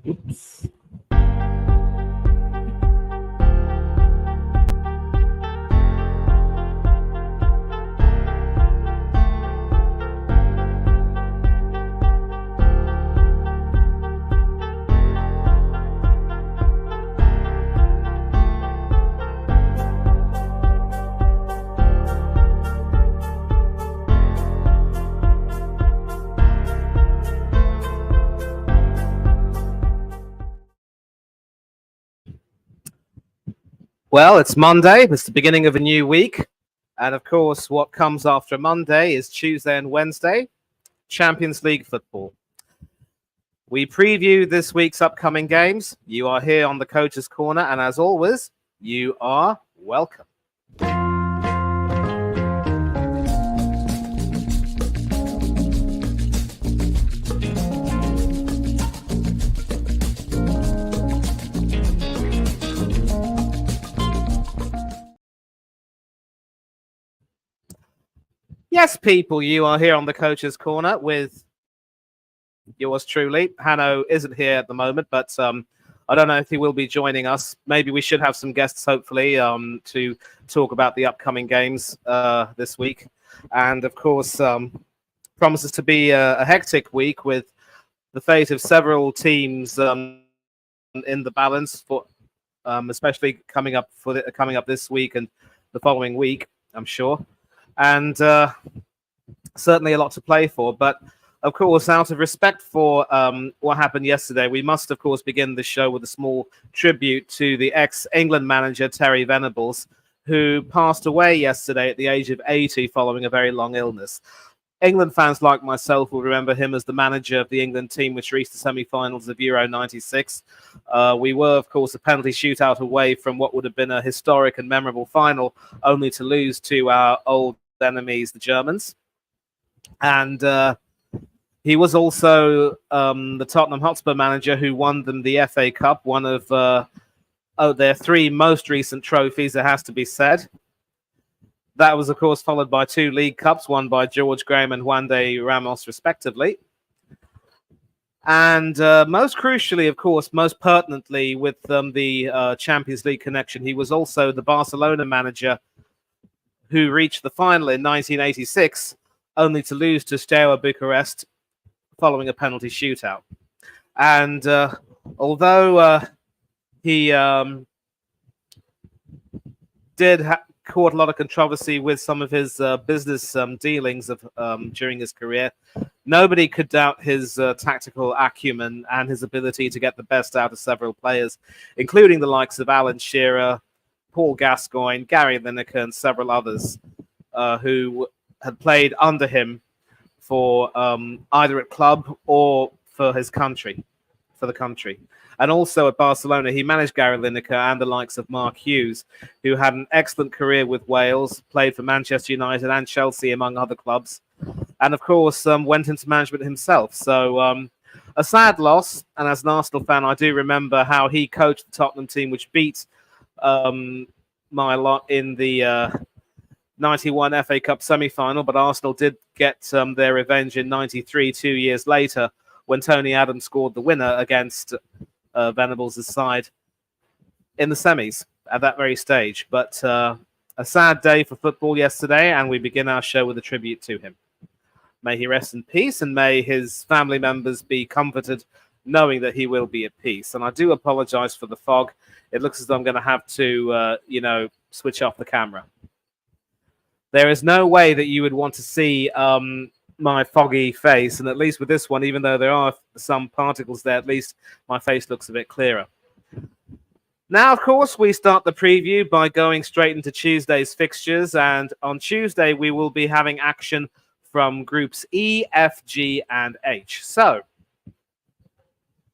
Oops. Well, it's Monday. It's the beginning of a new week. And of course, what comes after Monday is Tuesday and Wednesday, Champions League football. We preview this week's upcoming games. You are here on the Coach's Corner, and as always, you are welcome. Yes, people, you are here on the Coach's Corner with yours truly. Hanno isn't here at the moment, but I don't know if he will be joining us. Maybe we should have some guests, hopefully, to talk about the upcoming games this week. And, of course, promises to be a hectic week with the fate of several teams in the balance, for especially coming up this week and the following week, I'm sure. And certainly a lot to play for. But, of course, out of respect for what happened yesterday, we must, of course, begin the show with a small tribute to the ex-England manager, Terry Venables, who passed away yesterday at the age of 80 following a very long illness. England fans like myself will remember him as the manager of the England team, which reached the semi-finals of Euro 96. We were, of course, a penalty shootout away from what would have been a historic and memorable final, only to lose to our old enemies, the Germans. And he was also the Tottenham Hotspur manager who won them the FA Cup, one of their three most recent trophies, it has to be said. That was, of course, followed by two League Cups, won by George Graham and Juan de Ramos, respectively. And most crucially, of course, most pertinently with the Champions League connection, he was also the Barcelona manager who reached the final in 1986, only to lose to Steaua Bucharest following a penalty shootout. And although he did caught a lot of controversy with some of his business dealings during his career, nobody could doubt his tactical acumen and his ability to get the best out of several players, including the likes of Alan Shearer, Paul Gascoigne, Gary Lineker, and several others who had played under him for either at club or for his country, for the country. And also at Barcelona, he managed Gary Lineker and the likes of Mark Hughes, who had an excellent career with Wales, played for Manchester United and Chelsea, among other clubs, and of course went into management himself. So a sad loss. And as an Arsenal fan, I do remember how he coached the Tottenham team, which beat my lot in the 91 FA Cup semi-final, but Arsenal did get their revenge in 93, 2 years later, when Tony Adams scored the winner against Venables' side in the semis at that very stage. But a sad day for football yesterday, and we begin our show with a tribute to him. May he rest in peace, and may his family members be comforted knowing that he will be at peace. And I do apologize for the fog. It looks as though I'm going to have to, switch off the camera. There is no way that you would want to see my foggy face, and at least with this one, even though there are some particles there, at least my face looks a bit clearer. Now, of course, we start the preview by going straight into Tuesday's fixtures, and on Tuesday we will be having action from groups E, F, G, and H. So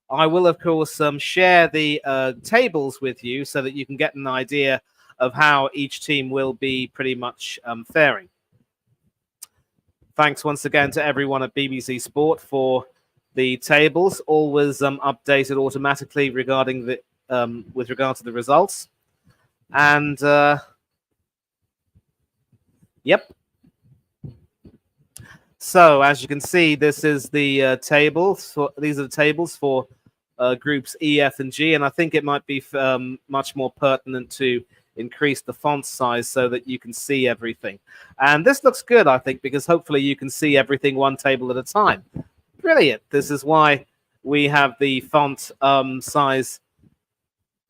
I will, of course, share the tables with you so that you can get an idea of how each team will be pretty much faring. Thanks once again to everyone at BBC Sport for the tables, always updated automatically regarding the with regard to the results. And yep. So as you can see, this is the table. So these are the tables for groups E, F, and G, and I think it might be much more pertinent to increase the font size so that you can see everything. And this looks good, I think, because hopefully you can see everything one table at a time. Brilliant. This is why we have the font size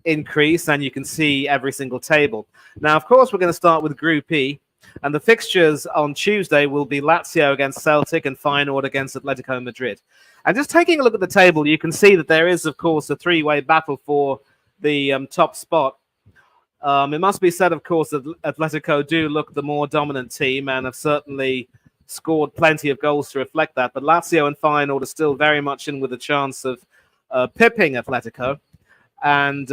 increase, and you can see every single table. Now, of course, we're going to start with Group E, and the fixtures on Tuesday will be Lazio against Celtic and Feyenoord against Atletico Madrid. And just taking a look at the table, you can see that there is, of course, a three-way battle for the top spot. It must be said, of course, that Atletico do look the more dominant team and have certainly scored plenty of goals to reflect that. But Lazio and Feyenoord are still very much in with a chance of pipping Atletico. And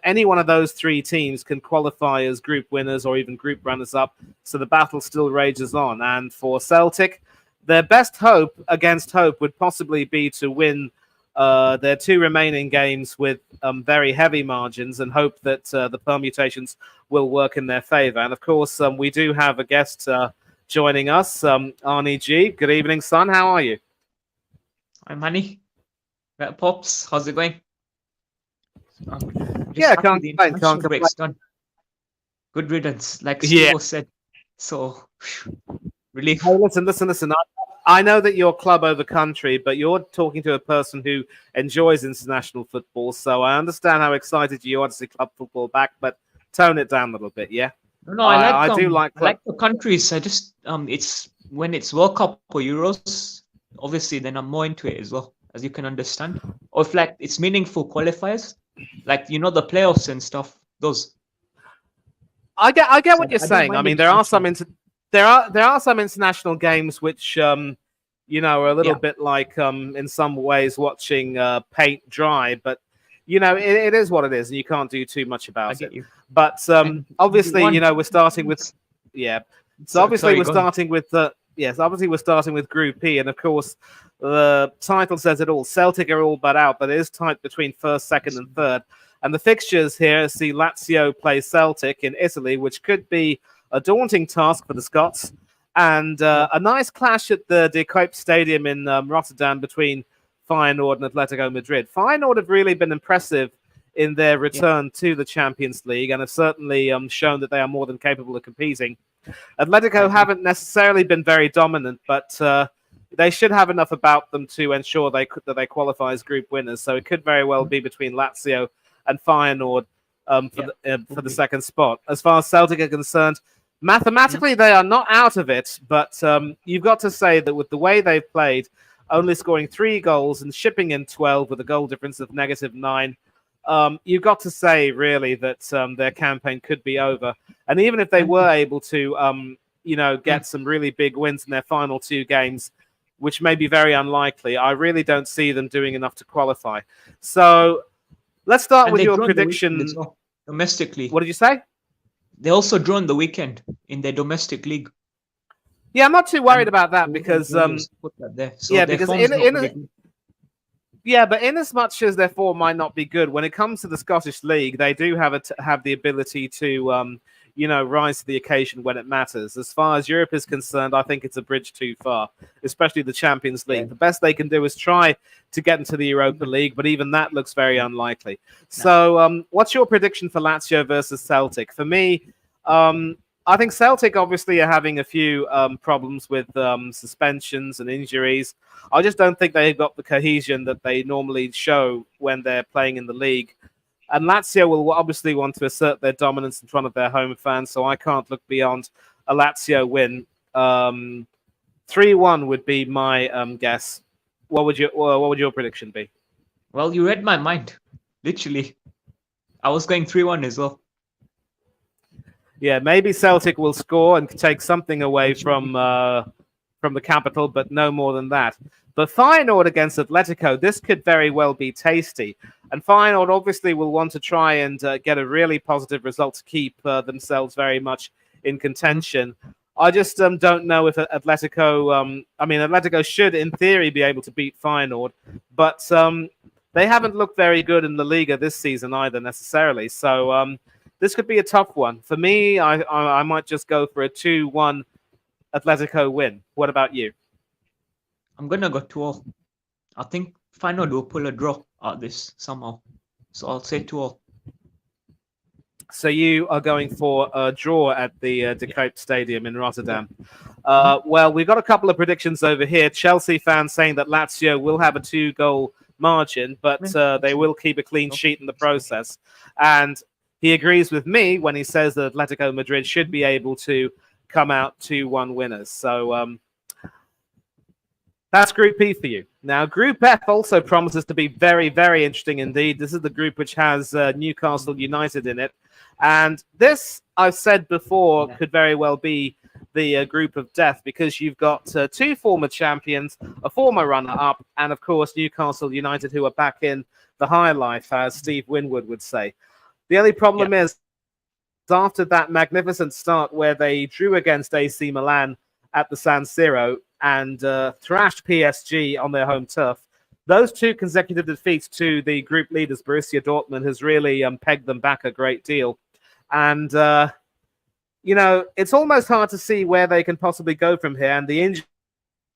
any one of those three teams can qualify as group winners or even group runners-up. So the battle still rages on. And for Celtic, their best hope against hope would possibly be to win their two remaining games with very heavy margins and hope that the permutations will work in their favor. And of course, we do have a guest joining us, Arnie G. Good evening, son. How are you? Hi, Manny. Pops, how's it going? Yeah, can't complain. Done. Good riddance, like Steve said. So, relief. Hey, listen. I know that you're club over country, but you're talking to a person who enjoys international football. So I understand how excited you are to see club football back, but tone it down a little bit, yeah? No, I like the countries. I just it's when it's World Cup or Euros, obviously, then I'm more into it as well, as you can understand. Or if like it's meaningful qualifiers, like the playoffs and stuff. Those. I get what you're saying. I mean, there are some international games which are a little bit like in some ways watching paint dry, but it is what it is, and you can't do too much about it. But obviously, we're starting with So obviously we're starting with Group E, and of course the title says it all. Celtic are all but out, but it is tight between first, second, and third. And the fixtures here see Lazio play Celtic in Italy, which could be a daunting task for the Scots, and a nice clash at the De Kuip Stadium in Rotterdam between Feyenoord and Atletico Madrid. Feyenoord have really been impressive in their return to the Champions League and have certainly shown that they are more than capable of competing. Atletico haven't necessarily been very dominant, but they should have enough about them to ensure that they qualify as group winners. So it could very well be between Lazio and Feyenoord for the second spot. As far as Celtic are concerned, mathematically they are not out of it, but you've got to say that with the way they've played, only scoring 3 goals and shipping in 12 with a goal difference of -9, you've got to say really that their campaign could be over. And even if they were able to get some really big wins in their final 2 games, which may be very unlikely, I really don't see them doing enough to qualify. So let's start with your prediction domestically. What did you say? They also drawn the weekend in their domestic league. Yeah, I'm not too worried about that because put that there. So but in as much as their form might not be good, when it comes to the Scottish League, they do have the ability to rise to the occasion when it matters. As far as Europe is concerned, I think it's a bridge too far, especially the Champions League. The best they can do is try to get into the Europa League, but even that looks very unlikely. So what's your prediction for Lazio versus Celtic? For me, I think Celtic obviously are having a few problems with suspensions and injuries. I just don't think they've got the cohesion that they normally show when they're playing in the league. And Lazio will obviously want to assert their dominance in front of their home fans, so I can't look beyond a Lazio win. 3-1 would be my guess. What would your prediction be? Well, you read my mind, literally. I was going 3-1 as well. Yeah, maybe Celtic will score and take something away from the capital, but no more than that. But Feyenoord against Atletico, this could very well be tasty. And Feyenoord obviously will want to try and get a really positive result to keep themselves very much in contention. I just don't know if Atletico... Atletico should, in theory, be able to beat Feyenoord. But they haven't looked very good in the Liga this season either, necessarily. So this could be a tough one. For me, I might just go for a 2-1 Atletico win. What about you? I'm going to go 2-0. I think Feyenoord will pull a draw out of this somehow. So I'll say 2-2. So you are going for a draw at the De Kuip Stadium in Rotterdam. Well, we've got a couple of predictions over here. Chelsea fans saying that Lazio will have a 2-goal margin, but they will keep a clean sheet in the process. And he agrees with me when he says that Atletico Madrid should be able to come out 2-1 winners. So that's Group P for you. Now, Group F also promises to be very, very interesting indeed. This is the group which has Newcastle United in it. And this, I've said before, could very well be the group of death, because you've got 2 former champions, a former runner-up, and, of course, Newcastle United, who are back in the high life, as Steve Winwood would say. The only problem is, after that magnificent start where they drew against AC Milan at the San Siro and thrashed PSG on their home turf, those 2 consecutive defeats to the group leaders, Borussia Dortmund, has really pegged them back a great deal. And, you know, it's almost hard to see where they can possibly go from here. And the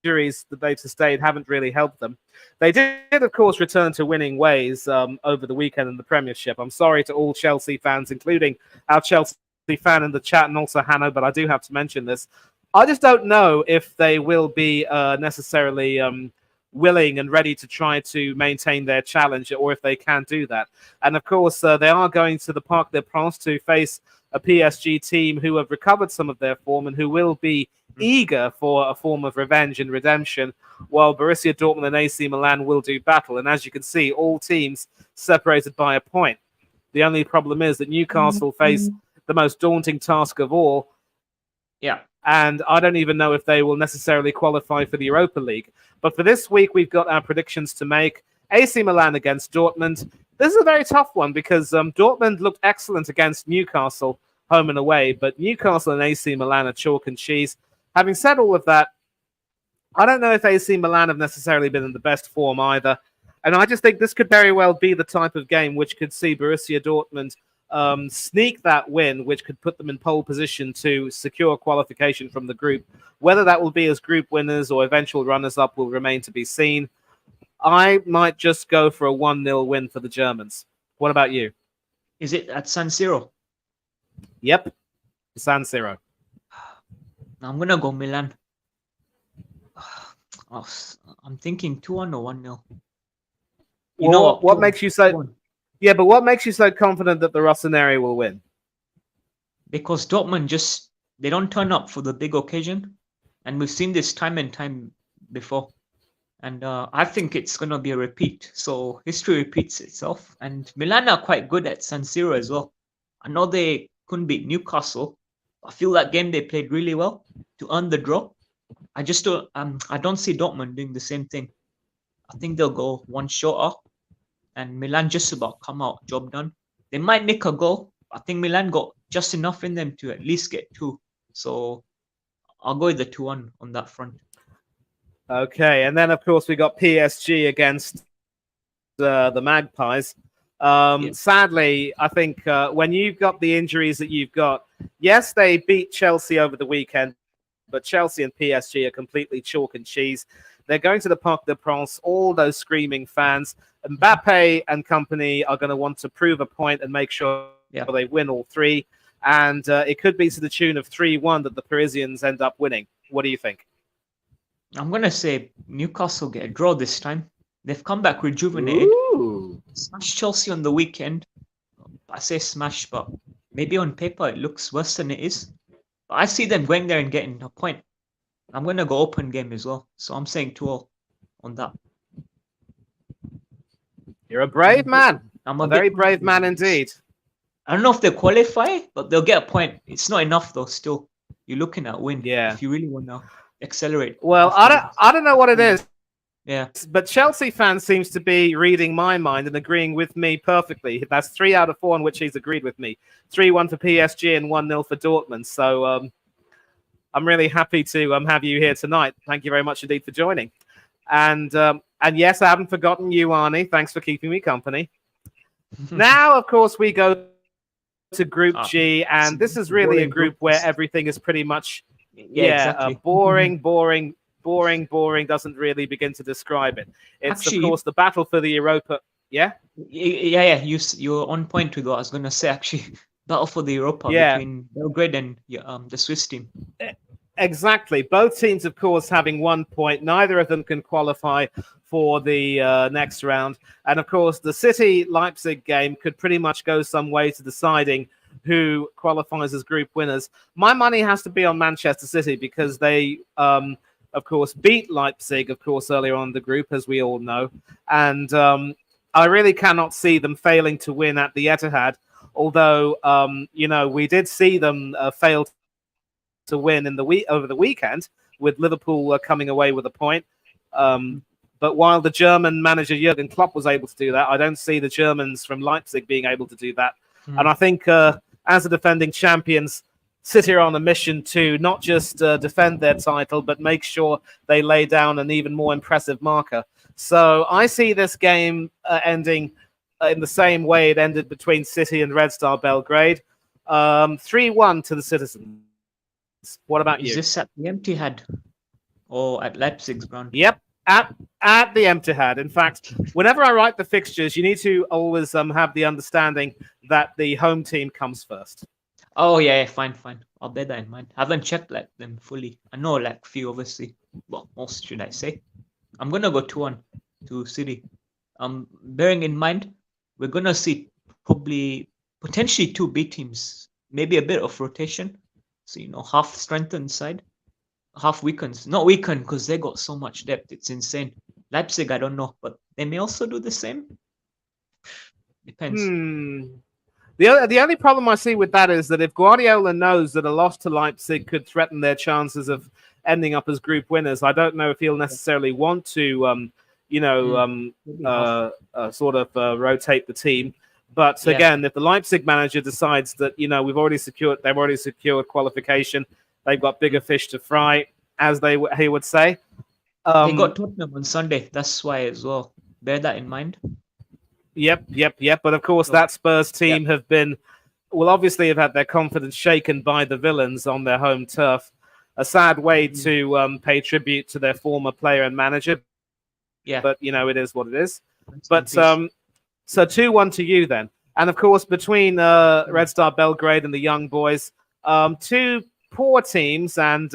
injuries that they've sustained haven't really helped them. They did, of course, return to winning ways over the weekend in the Premiership. I'm sorry to all Chelsea fans, including our Chelsea fan in the chat and also Hanno, but I do have to mention this. I just don't know if they will be necessarily willing and ready to try to maintain their challenge, or if they can do that. And of course, they are going to the Parc des Princes to face a PSG team who have recovered some of their form and who will be eager for a form of revenge and redemption, while Borussia Dortmund and AC Milan will do battle. And as you can see, all teams separated by a point. The only problem is that Newcastle face the most daunting task of all. Yeah. And I don't even know if they will necessarily qualify for the Europa League. But for this week, we've got our predictions to make. AC Milan against Dortmund. This is a very tough one because Dortmund looked excellent against Newcastle home and away, but Newcastle and AC Milan are chalk and cheese. Having said all of that, I don't know if AC Milan have necessarily been in the best form either. And I just think this could very well be the type of game which could see Borussia Dortmund sneak that win, which could put them in pole position to secure qualification from the group. Whether that will be as group winners or eventual runners-up will remain to be seen. I might just go for a 1-0 win for the Germans. What about you? Is it at San Siro? Yep, San Siro. I'm going to go Milan. I'm thinking 2-1 or 1-0. You know what makes you so... Yeah, but what makes you so confident that the Rossoneri will win? Because Dortmund they don't turn up for the big occasion. And we've seen this time and time before. And I think it's going to be a repeat. So history repeats itself. And Milan are quite good at San Siro as well. I know they couldn't beat Newcastle. I feel that game they played really well to earn the draw. I don't see Dortmund doing the same thing. I think they'll go one shorter. And Milan just about come out, job done. They might nick a goal. I think Milan got just enough in them to at least get 2. So I'll go with the 2-1 on that front. Okay, and then of course we got PSG against the Magpies. Sadly, I think when you've got the injuries that you've got, yes, they beat Chelsea over the weekend, but Chelsea and PSG are completely chalk and cheese. They're going to the Parc des Princes, all those screaming fans. Mbappe and company are going to want to prove a point and make sure they win all 3. And it could be to the tune of 3-1 that the Parisians end up winning. What do you think? I'm going to say Newcastle get a draw this time. They've come back rejuvenated. Ooh. Smash Chelsea on the weekend. I say smash, but maybe on paper it looks worse than it is. But I see them going there and getting a point. I'm going to go open game as well. So I'm saying 2-0 on that. You're a brave man. I'm a very brave man indeed. I don't know if they qualify, but they'll get a point. It's not enough though still. You're looking at win. Yeah. If you really want to accelerate. Well, I don't know what it is. Yeah. But Chelsea fans seems to be reading my mind and agreeing with me perfectly. That's 3 out of 4 in which he's agreed with me. 3-1 for PSG and 1-0 for Dortmund. So I'm really happy to have you here tonight. Thank you very much indeed for joining. And yes, I haven't forgotten you, Arnie. Thanks for keeping me company. Now, of course, we go to Group G, and this is really a group where everything is pretty much exactly. Boring. Doesn't really begin to describe it. It's, actually, of course, the battle for the Europa. Yeah? Yeah. You're on point with what I was going to say, actually. Battle for the Europa between Belgrade and the Swiss team. Exactly. Both teams, of course, having 1 point. Neither of them can qualify for the next round. And, of course, the City-Leipzig game could pretty much go some way to deciding who qualifies as group winners. My money has to be on Manchester City because they, of course, beat Leipzig, of course, earlier on in the group, as we all know. And I really cannot see them failing to win at the Etihad. Although, we did see them fail to win over the weekend, with Liverpool coming away with a point. But while the German manager Jurgen Klopp was able to do that, I don't see the Germans from Leipzig being able to do that. And I think as the defending champions, City are on a mission to not just defend their title, but make sure they lay down an even more impressive marker. So I see this game ending in the same way it ended between City and Red Star Belgrade. 3-1 to the Citizens. What about you? Is this at the Etihad or at Leipzig's ground? Yep, at the Etihad. In fact, whenever I write the fixtures, you need to always have the understanding that the home team comes first. Oh, yeah, fine. I'll bear that in mind. I haven't checked them fully. I know few, obviously. Well, most, should I say. I'm going to go 2-1 to City. Bearing in mind, we're going to see potentially 2 B teams. Maybe a bit of rotation. So, half strengthened side, half weakened. Not weakened because they got so much depth. It's insane. Leipzig, I don't know, but they may also do the same. Depends. The only problem I see with that is that if Guardiola knows that a loss to Leipzig could threaten their chances of ending up as group winners, I don't know if he'll necessarily want to, rotate the team. But again, if the Leipzig manager decides that they've already secured qualification, they've got bigger fish to fry, as he would say. They got Tottenham on Sunday. That's why as well. Bear that in mind. Yep. But of course, that Spurs team have obviously have had their confidence shaken by the villains on their home turf. A sad way to pay tribute to their former player and manager. Yeah. But it is what it is. But so 2-1 to you then. And of course, between Red Star Belgrade and the Young Boys, 2 poor teams, and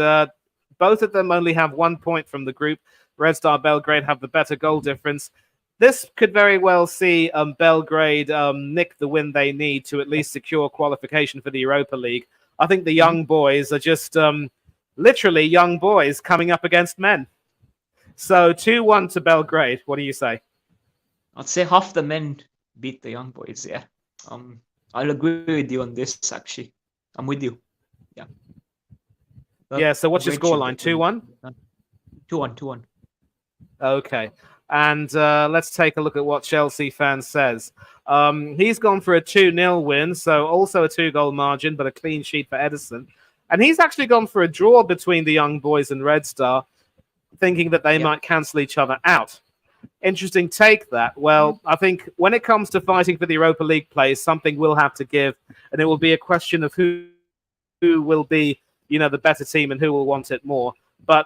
both of them only have 1 point from the group. Red Star Belgrade have the better goal difference. This could very well see Belgrade nick the win they need to at least secure qualification for the Europa League. I think the Young Boys are just literally young boys coming up against men. So 2-1 to Belgrade. What do you say? I'd say half the men beat the Young Boys, yeah. I'll agree with you on this, actually. I'm with you. Yeah. So what's your scoreline? 2-1? 2-1. Okay. And let's take a look at what Chelsea fan says. He's gone for a 2-0 win, so also a 2-goal margin, but a clean sheet for Edison. And he's actually gone for a draw between the Young Boys and Red Star, thinking that they might cancel each other out. Interesting take, that. Well, I think when it comes to fighting for the Europa League place, something will have to give, and it will be a question of who will be, the better team and who will want it more. But,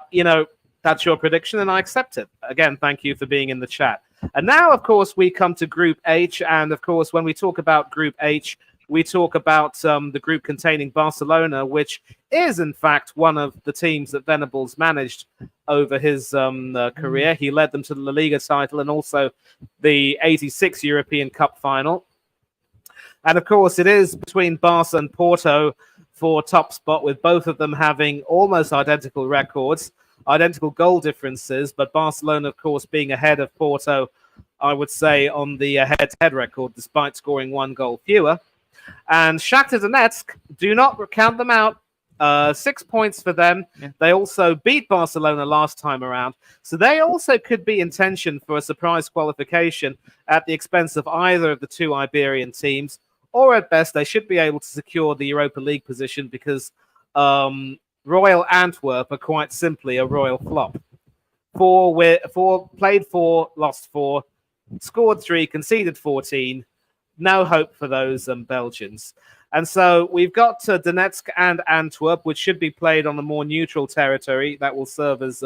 that's your prediction, and I accept it. Again, thank you for being in the chat. And now, of course, we come to Group H, and of course, when we talk about Group H, we talk about the group containing Barcelona, which is, in fact, one of the teams that Venables managed over his career. He led them to the La Liga title and also the 86 European Cup final. And, of course, it is between Barca and Porto for top spot, with both of them having almost identical records, identical goal differences, but Barcelona, of course, being ahead of Porto, I would say, on the head-to-head record, despite scoring 1 goal fewer. And Shakhtar Donetsk, do not count them out. 6 points for them. Yeah. They also beat Barcelona last time around. So they also could be in tension for a surprise qualification at the expense of either of the 2 Iberian teams. Or at best, they should be able to secure the Europa League position because Royal Antwerp are quite simply a royal flop. 4 played 4, lost 4, scored 3, conceded 14. No hope for those Belgians. And so we've got Donetsk and Antwerp, which should be played on a more neutral territory. That will serve as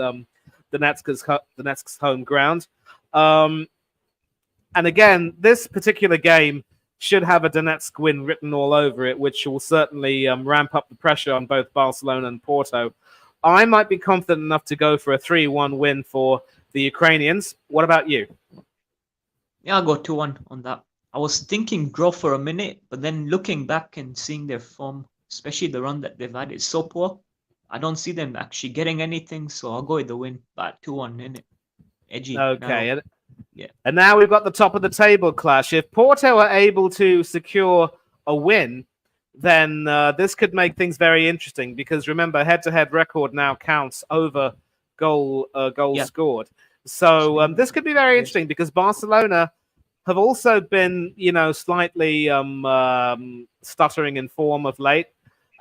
Donetsk's home ground. And again, this particular game should have a Donetsk win written all over it, which will certainly ramp up the pressure on both Barcelona and Porto. I might be confident enough to go for a 3-1 win for the Ukrainians. What about you? Yeah, I'll go 2-1 on that. I was thinking draw for a minute, but then looking back and seeing their form, especially the run that they've had, is so poor. I don't see them actually getting anything, so I'll go with the win, but 2-1 in it. Edgy. Okay. Now. Yeah. And now we've got the top of the table clash. If Porto are able to secure a win, then this could make things very interesting because remember, head-to-head record now counts over goals scored. So this could be very interesting because Barcelona have also been, slightly stuttering in form of late,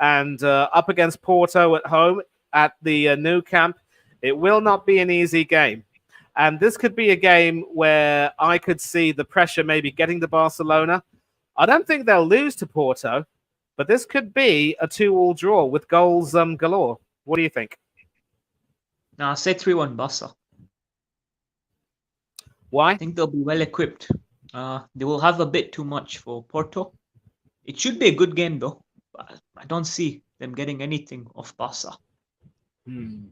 and up against Porto at home at the Nou Camp, it will not be an easy game. And this could be a game where I could see the pressure maybe getting to Barcelona. I don't think they'll lose to Porto, but this could be a 2-2 draw with goals galore. What do you think? No, I'll say 3-1 Barca. Why? I think they'll be well equipped. They will have a bit too much for Porto. It should be a good game though, but I don't see them getting anything off Barca.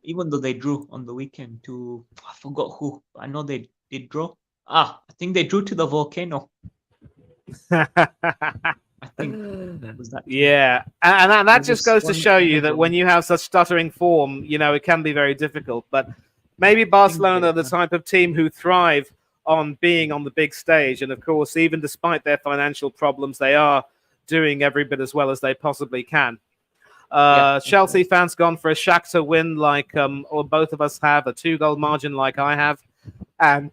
Even though they drew on the weekend to, I forgot who. I know they did draw. I think they drew to the Volcano. I think was that. Yeah, and that just goes to show you that when you have such stuttering form, it can be very difficult. But maybe Barcelona are the type of team who thrive on being on the big stage. And of course, even despite their financial problems, they are doing every bit as well as they possibly can. Chelsea fans gone for a Shakhtar win like or both of us have, a 2-goal margin like I have. And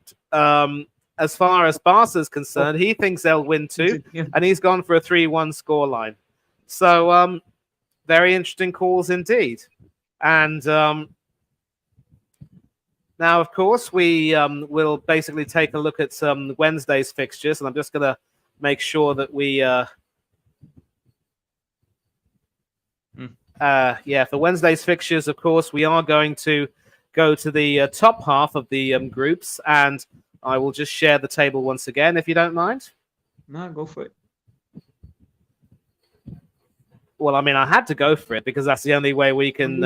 as far as Barca's concerned, he thinks they'll win too, and he's gone for a 3-1 scoreline. So very interesting calls indeed. And now, of course, we will basically take a look at some Wednesday's fixtures, and I'm just going to make sure that we... for Wednesday's fixtures, of course, we are going to go to the top half of the groups, and I will just share the table once again, if you don't mind. No, go for it. Well, I mean, I had to go for it because that's the only way we can,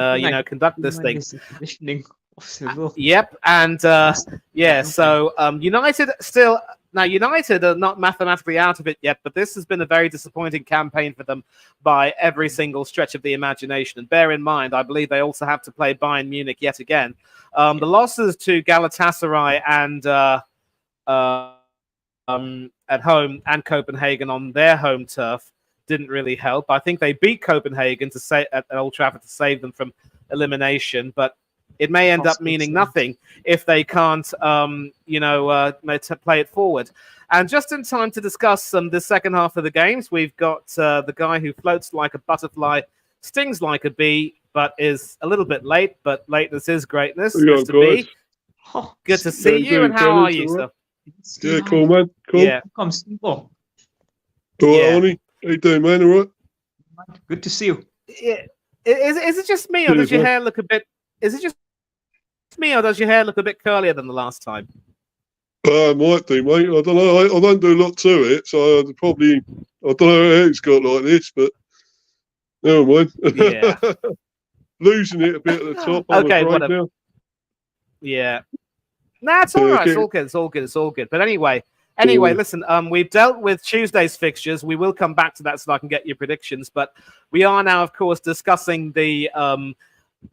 conduct this thing. Yep, and so United still... Now, United are not mathematically out of it yet, but this has been a very disappointing campaign for them by every single stretch of the imagination. And bear in mind, I believe they also have to play Bayern Munich yet again. The losses to Galatasaray and at home and Copenhagen on their home turf didn't really help. I think they beat Copenhagen at Old Trafford to save them from elimination, but it may end up meaning nothing if they can't, play it forward. And just in time to discuss the second half of the games, we've got the guy who floats like a butterfly, stings like a bee, but is a little bit late. But lateness is greatness. Mr. B, good to see you. And how are you, sir? Yeah, cool, man. Cool. Yeah, come Steve-o. All right, Arnie. How you doing, man? All right? Good to see you. Yeah. Is it just me, or does your hair look a bit... Is it just me, or does your hair look a bit curlier than the last time? Might do, mate. I don't know. I don't do a lot to it, so I don't know how it's got like this, but never mind. Yeah. Losing it a bit at the top. Okay, whatever. Now. Yeah. Nah, it's all right. Okay. It's all good. But anyway, listen, we've dealt with Tuesday's fixtures. We will come back to that so I can get your predictions. But we are now, of course, discussing the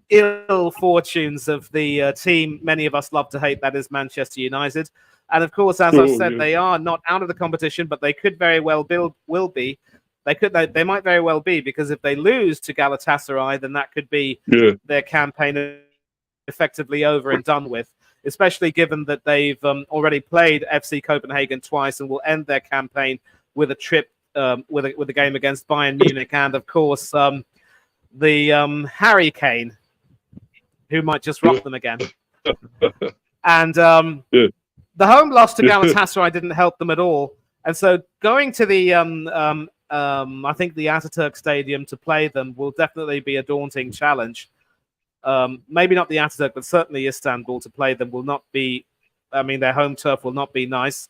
ill fortunes of the team many of us love to hate, that is Manchester United. And of course, as I've said, they are not out of the competition, but they could very well be. They might very well be, because if they lose to Galatasaray, then that could be their campaign effectively over and done with, especially given that they've already played FC Copenhagen twice and will end their campaign with a trip with a game against Bayern Munich and, of course, the Harry Kane, who might just rock them again. And the home loss to Galatasaray didn't help them at all. And so going to the, I think the Atatürk Stadium to play them will definitely be a daunting challenge. Maybe not the Atatürk, but certainly Istanbul to play them will not be, their home turf will not be nice.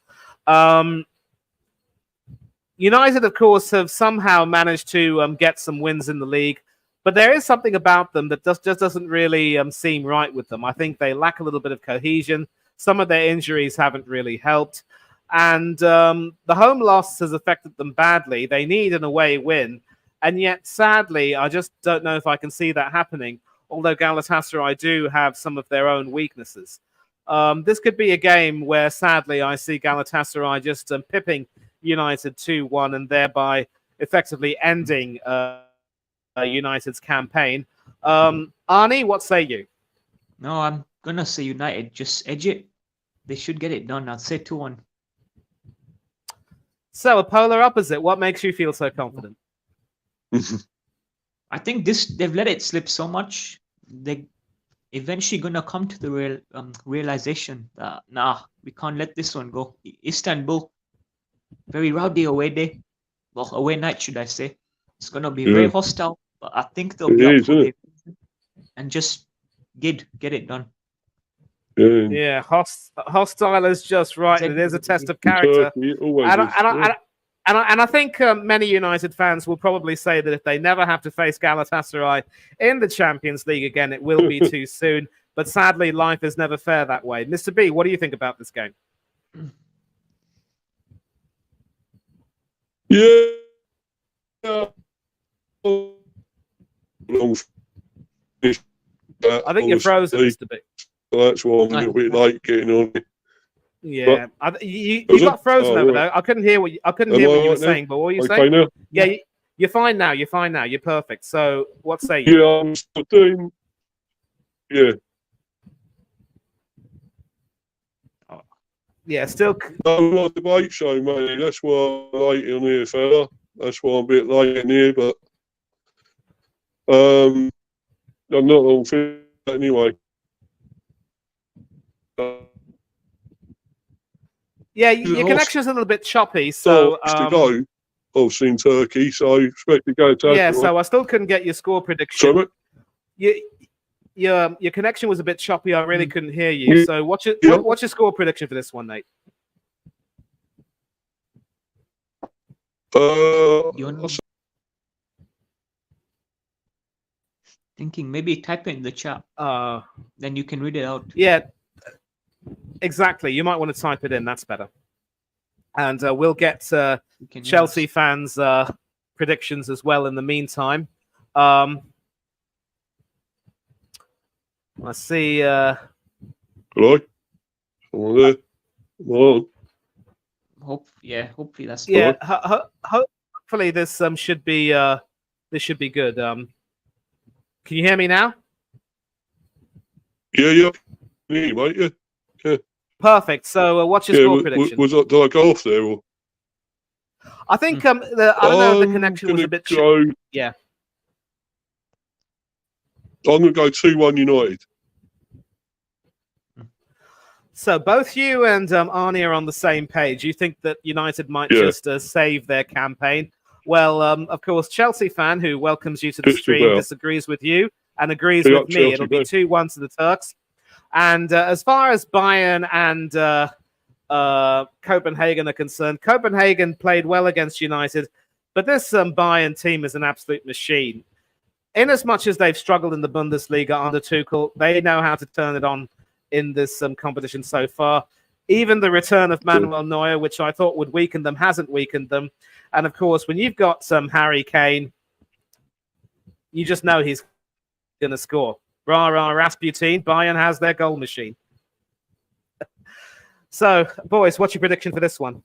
United, of course, have somehow managed to get some wins in the league, but there is something about them that just doesn't really seem right with them. I think they lack a little bit of cohesion. Some of their injuries haven't really helped. And the home loss has affected them badly. They need an away win. And yet, sadly, I just don't know if I can see that happening, although Galatasaray do have some of their own weaknesses. This could be a game where, sadly, I see Galatasaray just pipping United 2-1 and thereby effectively ending United's campaign. Arnie, what say you? No, I'm going to say United. Just edge it. They should get it done. I'd say 2-1. So, a polar opposite. What makes you feel so confident? I think they've let it slip so much. They're eventually going to come to the realization that, nah, we can't let this one go. Istanbul, very rowdy away day. Well, away night, should I say. It's going to be very hostile, but I think they'll be up for it and just get it done. Yeah, hostile is just right. It is a test of character. And I think many United fans will probably say that if they never have to face Galatasaray in the Champions League again, it will be too soon. But sadly, life is never fair that way. Mr. B, what do you think about this game? Yeah. I think you're frozen, Mr. B. That's why I'm a little bit late getting on. Yeah, you got frozen over there. I couldn't hear what you were saying. But what were you saying? Now? Yeah, you're fine now. You're fine now. You're perfect. So, what say you? Yeah, I'm still doing. Yeah. Yeah, still. No, not debate show, mate. That's why I'm late on here, fella. That's why I'm a bit late in here, but I'm not on fit anyway. Yeah, your connection's a little bit choppy, so to go. Obviously in Turkey, so I expect to go to. Yeah, so I still couldn't get your score prediction. Your connection was a bit choppy. I really couldn't hear you. Yeah. So what's your score prediction for this one, Nate? Thinking maybe type it in the chat. Then you can read it out. Yeah, exactly. You might want to type it in. That's better. And we'll get Chelsea fans' predictions as well in the meantime. Let's see. Hello? Someone there? Hello? Hopefully that's good. Yeah, hopefully this should be good. Can you hear me now? Yeah. Mate, yeah. Perfect. So, what's your score prediction? Did I go off there? Or? I think I don't know if the connection was a bit. Yeah. I'm going to go 2-1 United. So both you and Arnie are on the same page. You think that United might just save their campaign. Well, of course, Chelsea fan who welcomes you to the stream disagrees with you and agrees with me. It'll be 2-1 to the Turks. And as far as Bayern and Copenhagen are concerned, Copenhagen played well against United, but this Bayern team is an absolute machine. In as much as they've struggled in the Bundesliga under Tuchel, they know how to turn it on in this competition so far. Even the return of Manuel Neuer, which I thought would weaken them, hasn't weakened them. And of course, when you've got Harry Kane, you just know he's going to score. Rah, rah, Rasputin, Bayern has their goal machine. So, boys, what's your prediction for this one?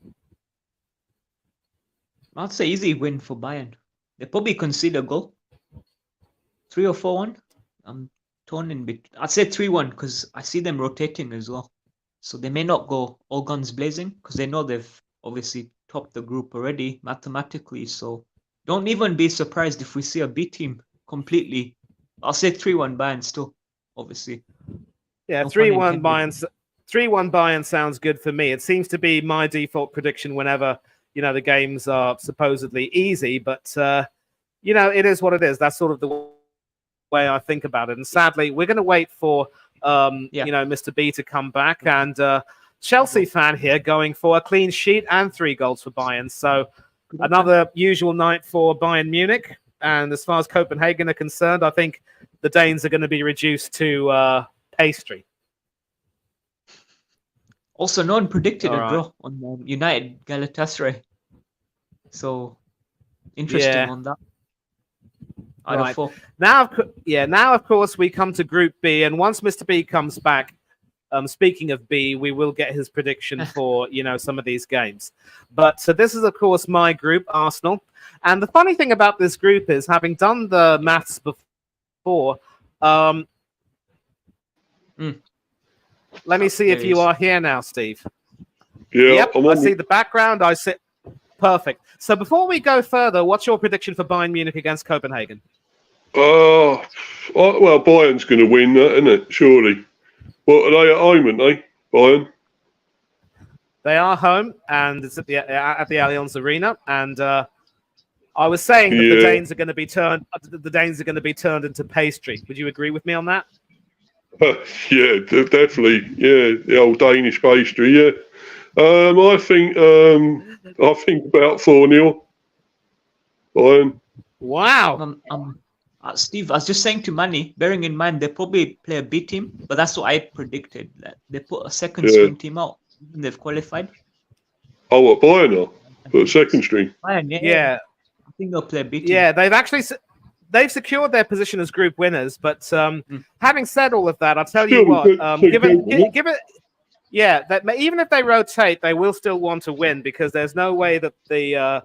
I'd say easy win for Bayern. They probably concede a goal. 3 or 4-1. I'm torn in between. I'd say 3-1 because I see them rotating as well. So they may not go all guns blazing because they know they've obviously topped the group already mathematically. So don't even be surprised if we see a B team completely. I'll say 3-1 Bayern still, obviously. Yeah, 3-1 Bayern. 3-1 Bayern sounds good for me. It seems to be my default prediction whenever, the games are supposedly easy. But, it is what it is. That's sort of the way I think about it. And sadly, we're going to wait for, Mr. B to come back. And Chelsea fan here going for a clean sheet and 3 goals for Bayern. So another usual night for Bayern Munich. And as far as Copenhagen are concerned, I think the Danes are going to be reduced to pastry. Also, no one predicted a draw on United Galatasaray. So interesting on that. Right. Now, of course, we come to Group B, and once Mr. B comes back, speaking of B, we will get his prediction for some of these games. But so this is, of course, my group, Arsenal. And the funny thing about this group is, having done the maths before, let me see if you are here now, Steve. Yeah, yep, I see the background. I see. Perfect. So before we go further, what's your prediction for Bayern Munich against Copenhagen? Well, Bayern's going to win that, isn't it? Surely. Well, are they at home, aren't they, Bayern? They are home, and it's at the Allianz Arena. And I was saying that the Danes are going to be turned. The Danes are going to be turned into pastry. Would you agree with me on that? Yeah, definitely. Yeah, the old Danish pastry. Yeah. I think about 4-0. Bayern. Wow. Steve, I was just saying to Manny, bearing in mind they probably play a B team, but that's what I predicted. That they put a second string team out and they've qualified. Oh, what, Bayern are? Put a second string. Bayern, yeah. I think they'll play a B team. Yeah, they've secured their position as group winners. But having said all of that, I'll tell you what. Even if they rotate, they will still want to win, because there's no way that the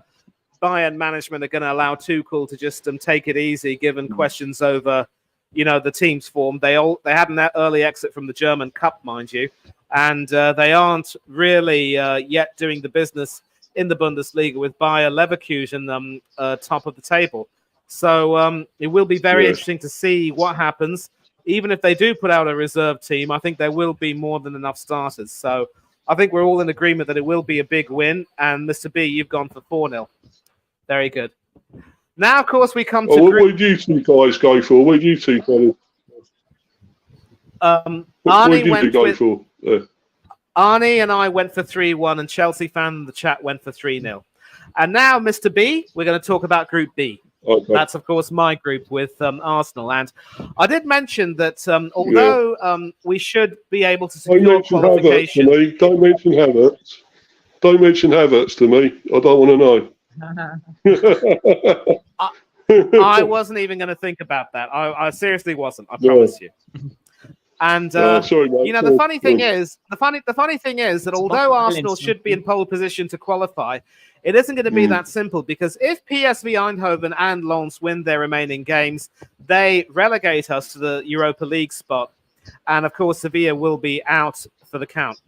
Bayern management are going to allow Tuchel to just take it easy, given questions over, the team's form. They had an early exit from the German Cup, mind you, and they aren't really yet doing the business in the Bundesliga with Bayer Leverkusen top of the table. So it will be very interesting to see what happens. Even if they do put out a reserve team, I think there will be more than enough starters. So I think we're all in agreement that it will be a big win. And Mr. B, you've gone for 4-0. Very good. Now, of course, we come to... What do you two guys go for? What do you two fellas? Arnie went for... Arnie and I went for 3-1, and Chelsea fan in the chat went for 3-0. And now, Mr. B, we're going to talk about Group B. Okay. That's, of course, my group with Arsenal. And I did mention that although we should be able to secure qualification... Don't mention Havertz. Don't mention Havertz to me. I don't want to know. I wasn't even going to think about that. I seriously wasn't. I promise you. And sorry, mate. the funny thing is that although Arsenal should be in pole position to qualify, it isn't going to be that simple, because if PSV Eindhoven and Lens win their remaining games, they relegate us to the Europa League spot, and of course Sevilla will be out for the count.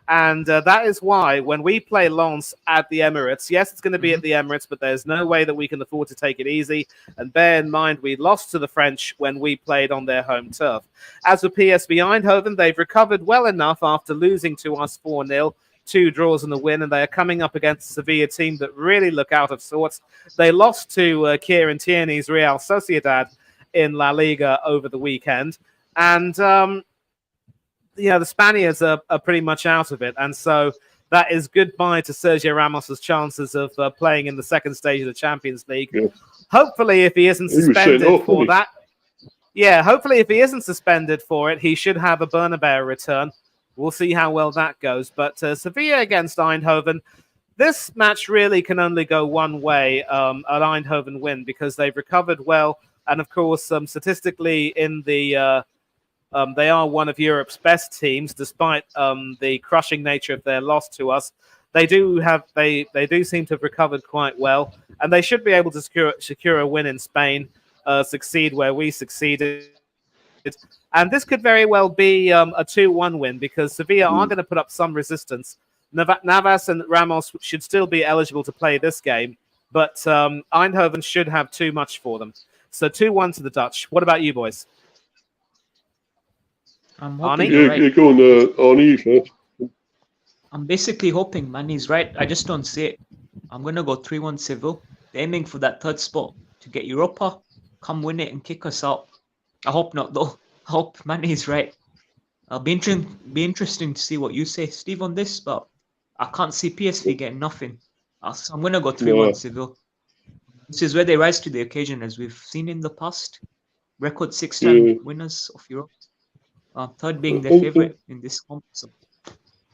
And that is why when we play Lens at the Emirates, yes, it's going to be at the Emirates, but there's no way that we can afford to take it easy. And bear in mind, we lost to the French when we played on their home turf. As for PSV Eindhoven, they've recovered well enough after losing to us 4-0, 2 draws and a win, and they are coming up against a Sevilla team that really look out of sorts. They lost to Kieran Tierney's Real Sociedad in La Liga over the weekend. And... the Spaniards are pretty much out of it. And so that is goodbye to Sergio Ramos's chances of playing in the second stage of the Champions League. Yeah. Hopefully, if he isn't suspended for that. Yeah, hopefully, if he isn't suspended for it, he should have a Bernabeu return. We'll see how well that goes. But Sevilla against Eindhoven, this match really can only go one way, an Eindhoven win, because they've recovered well. And of course, statistically in the... they are one of Europe's best teams, despite the crushing nature of their loss to us. They do seem to have recovered quite well, and they should be able to secure a win in Spain, succeed where we succeeded. And this could very well be a 2-1 win, because Sevilla are going to put up some resistance. Navas and Ramos should still be eligible to play this game, but Eindhoven should have too much for them. So 2-1 to the Dutch. What about you boys? I'm hoping you're right. You're going Arnie first. I'm basically hoping Manny's right. I just don't see it. I'm going to go 3-1 Seville. They're aiming for that third spot to get Europa. Come win it and kick us out. I hope not, though. I hope Manny's right. Be interesting to see what you say, Steve, on this, but I can't see PSV getting nothing. So I'm going to go 3-1 Seville. This is where they rise to the occasion, as we've seen in the past. Record 6-time winners of Europe. Third being their favourite in this competition.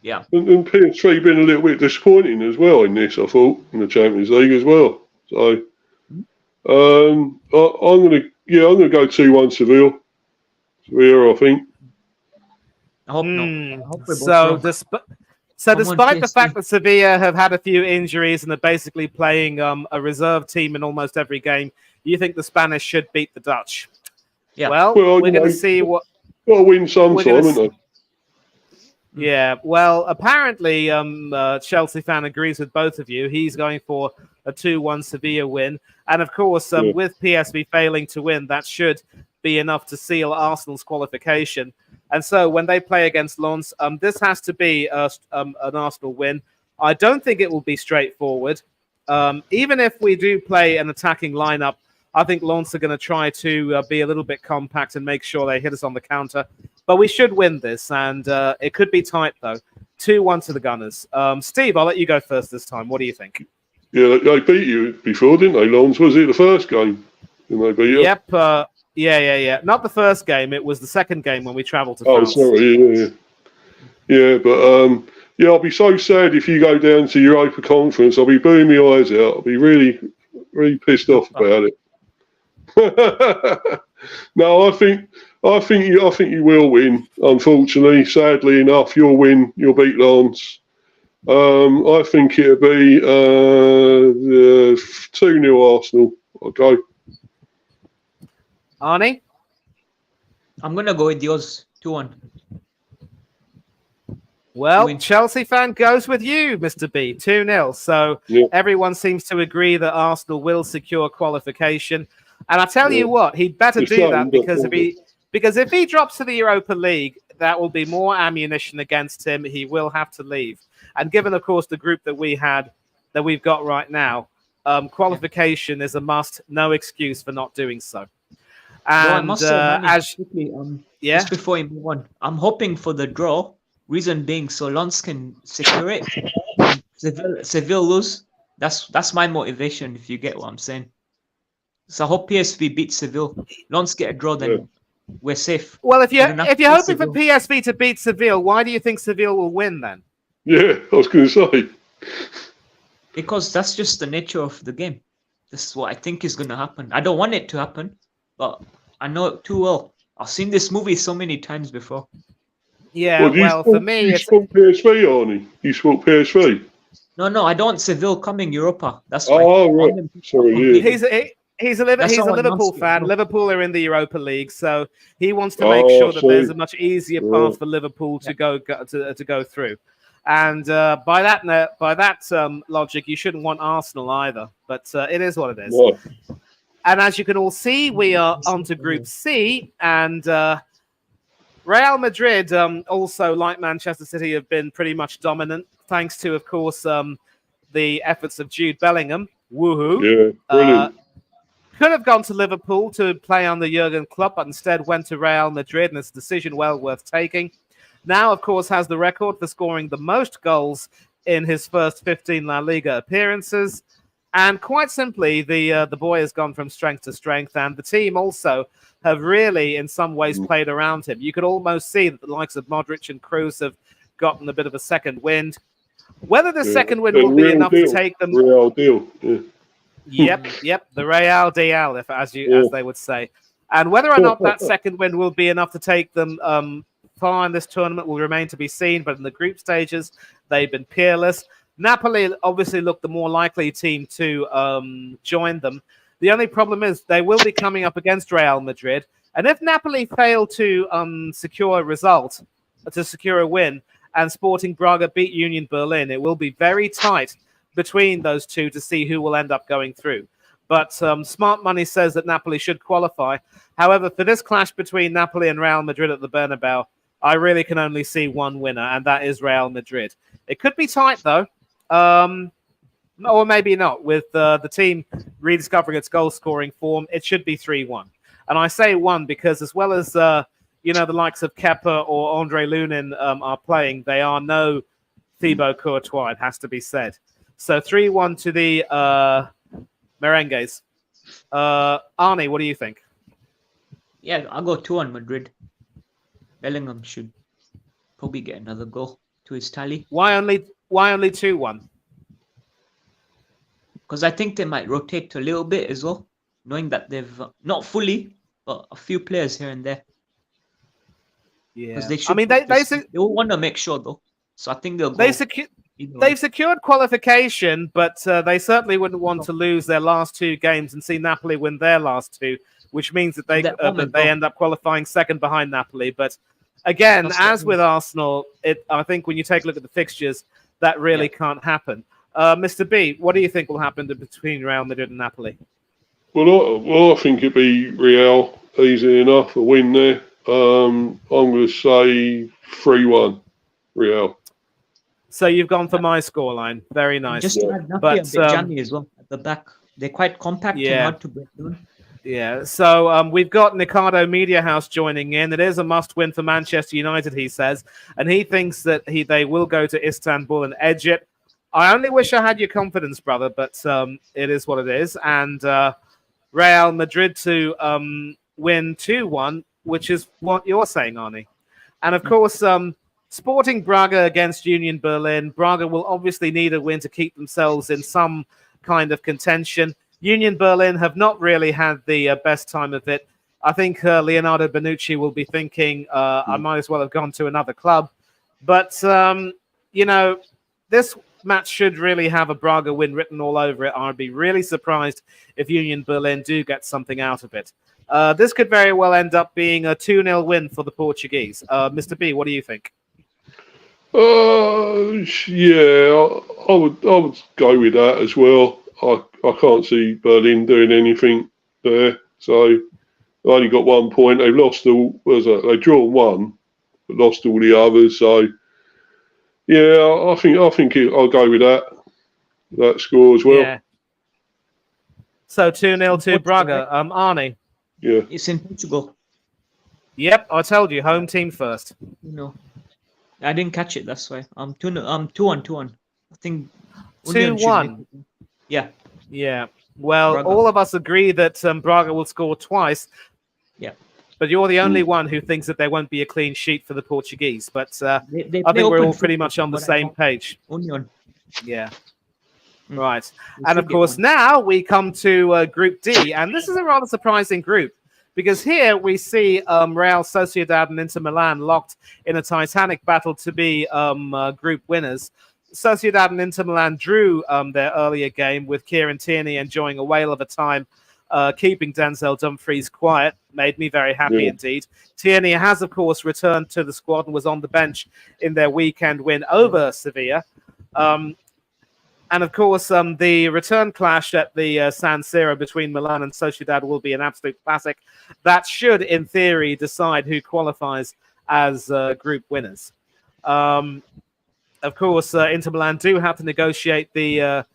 Yeah. And PSV been a little bit disappointing as well in this, I thought, in the Champions League as well. So I'm gonna go 2-1 Seville. Sevilla, I think. I hope not. I hope we're both wrong. Despite the fact that Sevilla have had a few injuries and are basically playing a reserve team in almost every game, you think the Spanish should beat the Dutch? Yeah. Well, we're going to see what. Got to win sometime, haven't they? Yeah. Well, apparently, Chelsea fan agrees with both of you. He's going for a 2-1 Sevilla win, and of course, with PSV failing to win, that should be enough to seal Arsenal's qualification. And so when they play against Lens, this has to be an Arsenal win. I don't think it will be straightforward. Even if we do play an attacking lineup, I think Lens are going to try to be a little bit compact and make sure they hit us on the counter. But we should win this, and it could be tight, though. 2-1 to the Gunners. Steve, I'll let you go first this time. What do you think? Yeah, they beat you before, didn't they, Lens? Was it the first game? Didn't they beat you? Yep. Yeah. Not the first game. It was the second game when we travelled to France. Oh, sorry. Yeah, but I'll be so sad if you go down to Europa Conference. I'll be booing my eyes out. I'll be really, really pissed off about it. No, I think you will win. Unfortunately, sadly enough, you'll win. You'll beat Lens. I think it'll be 2-0 Arsenal. I'll go. Arnie? I'm going to go with yours, 2-1. Well, Chelsea fan goes with you, Mr. B, 2-0. So everyone seems to agree that Arsenal will secure qualification. And I tell you what, he'd better do that because if he drops to the Europa League, that will be more ammunition against him. He will have to leave. And given, of course, the group that we've got right now, qualification is a must. No excuse for not doing so. And I must say, just before you move on, I'm hoping for the draw. Reason being, so Lens can secure it. Seville lose. That's my motivation. If you get what I'm saying. So I hope PSV beats Seville. Lens get a draw, then we're safe. Well, if you're hoping for PSV to beat Seville, why do you think Seville will win then? Yeah, I was going to say. Because that's just the nature of the game. This is what I think is going to happen. I don't want it to happen, but I know it too well. I've seen this movie so many times before. Yeah, for me, you spoke PSV, Arnie. You spoke PSV. No, I don't want Seville coming Europa. That's why. Oh, right. Sorry, He's a Liverpool fan. Liverpool are in the Europa League, so he wants to make sure that there's a much easier path for Liverpool to go through. And by that logic, you shouldn't want Arsenal either. But it is what it is. What? And as you can all see, we are on to Group C, and Real Madrid, also like Manchester City, have been pretty much dominant, thanks to, of course, the efforts of Jude Bellingham. Woohoo! Yeah, brilliant. Could have gone to Liverpool to play on the Jurgen Klopp, but instead went to Real Madrid, and it's a decision well worth taking. Now, of course, has the record for scoring the most goals in his first 15 La Liga appearances. And quite simply, the boy has gone from strength to strength, and the team also have really, in some ways, played around him. You could almost see that the likes of Modric and Kroos have gotten a bit of a second wind. Whether the second wind will be enough to take them... Real deal, Yep, the Real Deal, as they would say. And whether or not that second win will be enough to take them far in this tournament will remain to be seen. But in the group stages, they've been peerless. Napoli obviously look the more likely team to join them. The only problem is they will be coming up against Real Madrid. And if Napoli fail to secure a result, to secure a win, and Sporting Braga beat Union Berlin, it will be very tight between those two to see who will end up going through. But smart money says that Napoli should qualify. However, for this clash between Napoli and Real Madrid at the Bernabeu, I really can only see one winner, and that is Real Madrid. It could be tight, though, or maybe not. With the team rediscovering its goal-scoring form, it should be 3-1. And I say 1 because as well as the likes of Kepa or Andre Lunin are playing, they are no Thibaut Courtois, it has to be said. So 3-1 to the Merengues. Arnie, what do you think? Yeah, I'll go 2-1 Madrid. Bellingham should probably get another goal to his tally. Why only 2-1? Because I think they might rotate a little bit as well, knowing that they've not fully, but a few players here and there. Yeah, they should. They will want to make sure though, so I think they'll go. They've secured qualification, but they certainly wouldn't want to lose their last 2 games and see Napoli win their last 2, which means that they end up qualifying second behind Napoli. But again, as with Arsenal, I think when you take a look at the fixtures, that really can't happen. Mr. B, what do you think will happen between Real Madrid and Napoli? Well, I think it'd be Real easy enough, a win there. I'm going to say 3-1 Real. So you've gone for my scoreline. Very nice. Just add Napoli a bit jammy as well at the back. They're quite compact and hard to break down. Yeah, so we've got Nicardo Media House joining in. It is a must-win for Manchester United, he says, and he thinks that they will go to Istanbul and edge it. I only wish I had your confidence, brother, but it is what it is. And Real Madrid to win 2-1, which is what you're saying, Arnie. And of course, Sporting Braga against Union Berlin. Braga will obviously need a win to keep themselves in some kind of contention. Union Berlin have not really had the best time of it. I think Leonardo Bonucci will be thinking, I might as well have gone to another club. But, this match should really have a Braga win written all over it. I'd be really surprised if Union Berlin do get something out of it. This could very well end up being a 2-0 win for the Portuguese. Mr. B, what do you think? Yeah, I would go with that as well. I can't see Berlin doing anything there. So they only got 1 point. They've lost they drawn 1, but lost all the others. So yeah, I think I'll go with that score as well. Yeah. So 2-0 to Braga. Arnie. Yeah. It's in Portugal. Yep, I told you, home team first. No. I didn't catch it, that's why. 2-1. I think 2-1. Yeah. Yeah. Well, Braga. All of us agree that Braga will score twice. Yeah. But you're the only one who thinks that there won't be a clean sheet for the Portuguese. But I think we're all pretty much on the same page. Union. Yeah. Right. And of course, now we come to Group D. And this is a rather surprising group, because here we see Real Sociedad and Inter Milan locked in a titanic battle to be group winners. Sociedad and Inter Milan drew their earlier game, with Kieran Tierney enjoying a whale of a time, keeping Denzel Dumfries quiet. Made me very happy indeed. Tierney has, of course, returned to the squad and was on the bench in their weekend win over Sevilla. And of course, the return clash at the San Siro between Milan and Sociedad will be an absolute classic. That should, in theory, decide who qualifies as group winners. Of course, Inter Milan do have to negotiate the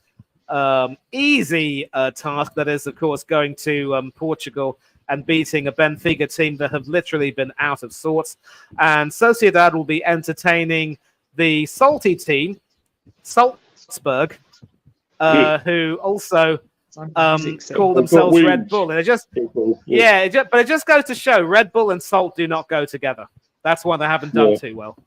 easy task that is, of course, going to Portugal and beating a Benfica team that have literally been out of sorts. And Sociedad will be entertaining the salty team, Salzburg, who also call themselves Red Bull. And it just, but it just goes to show Red Bull and Salt do not go together. That's why they haven't done too well.